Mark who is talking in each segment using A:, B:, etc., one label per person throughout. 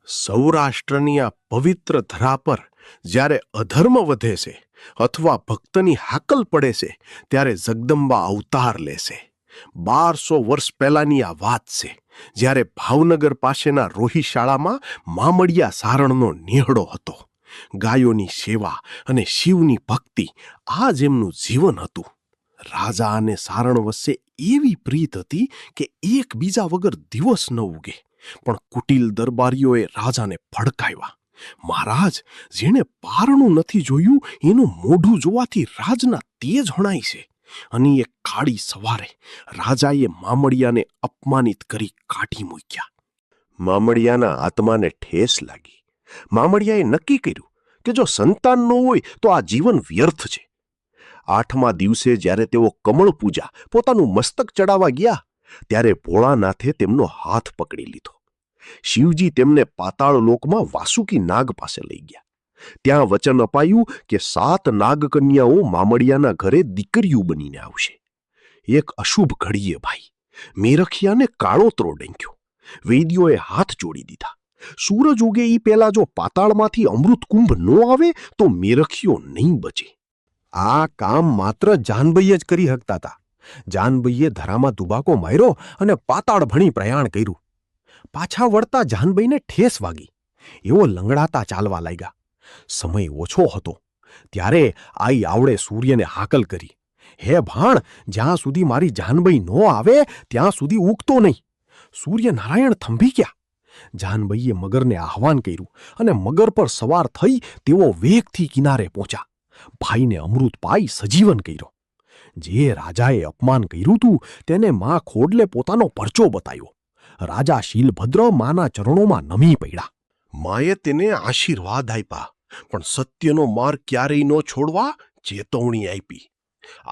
A: સૌરાષ્ટ્રની આ પવિત્ર ધરા પર જ્યારે અધર્મ વધે છે અથવા ભક્તની હાકલ પડે છે ત્યારે જગદંબા અવતાર લેશે. 1200 વર્ષ પહેલાની આ વાત છે, જ્યારે ભાવનગર પાસેના રોહિશાળામાં મામડિયા સારણનો નેહડો હતો. ગાયોની સેવા અને શિવની ભક્તિ આ જ એમનું જીવન હતું. રાજા અને સારણ વચ્ચે એવી પ્રીત હતી કે એકબીજા વગર દિવસ ન ઉગે. પણ કુટિલ દરબારીઓએ રાજાને ભડકાવ્યા. મહારાજ, જેણે પારણું નથી જોયું એનું મોઢું જોવાથી રાજના તેજ હણાય છે. અને એ કાળી સવારે રાજાએ મામડિયાને અપમાનિત કરી કાઢી મૂક્યા. મામડિયાના આત્માને ઠેસ લાગી. મામડિયાએ નક્કી કર્યું કે જો સંતાન ન હોય તો આ જીવન વ્યર્થ છે. 8મા દિવસે જ્યારે તેઓ કમળ પૂજા પોતાનું મસ્તક ચડાવવા ગયા, ત્યારે ભોળાનાથે તેમનો હાથ પકડી લીધો. શિવજી તેમને પાતાળ લોકમાં વાસુકી નાગ પાસે લઈ ગયા. ત્યાં વચન અપાયું કે 7 નાગકન્યાઓ મામડિયાના ઘરે દીકરીઓ બનીને આવશે. એક અશુભ ઘડીએ ભાઈ મેરખિયાને કાળોતરો ડંખ્યો. વૈદ્યોએ હાથ જોડી દીધા. સૂરજ ઉગે એ પહેલા જો પાતાળમાંથી અમૃત કુંભ ન આવે તો મેરખિયો નહીં બચે.
B: આ કામ માત્ર જાનભાઈ જ કરી શકતા હતા. જાનભાઈએ ધરામાં દુબાકો માર્યો અને પાતાળ ભણી પ્રયાણ કર્યું. પાછા વળતા જાનભાઈને ઠેસ વાગી. એવો લંગડાતા ચાલવા લાગ્યા. સમય ઓછો હતો ત્યારે આઈ આવડે સૂર્યને હાકલ કરી, હે ભાણ, જ્યાં સુધી મારી જાનબાઈ ન આવે ત્યાં સુધી ઉગતો નહીં. સૂર્યનારાયણ થંભી ગયા. જાનબાઈએ મગરને આહવાન કર્યું અને મગર પર સવાર થઈ તેઓ વેગથી કિનારે પહોંચ્યા. ભાઈને અમૃત પાઈ સજીવન કર્યો. જે રાજાએ અપમાન કર્યું હતું તેને મા ખોડલે પોતાનો પરચો બતાવ્યો. રાજા શીલભદ્ર માના ચરણોમાં નમી પડ્યા.
A: માએ તેને આશીર્વાદ આપ્યા, પણ સત્યનો માર્ગ ક્યારેય ન છોડવા ચેતવણી આપી.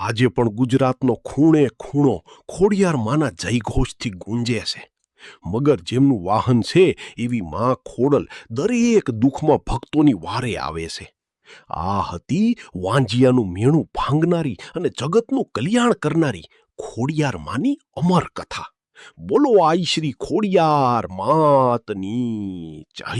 A: આજે પણ ગુજરાતનો ખૂણે ખૂણો ખોડિયાર માના જયઘોષથી ગુંજે છે. મગર જેમનું વાહન છે એવી મા ખોડલ દરેક દુઃખમાં ભક્તોની વારે આવે છે. આ હતી વાંજિયાનું મેણું ભાંગનારી અને જગતનું કલ્યાણ કરનારી ખોડિયાર માની અમર કથા. બોલો આઈ શ્રી ખોડિયાર માતની જય.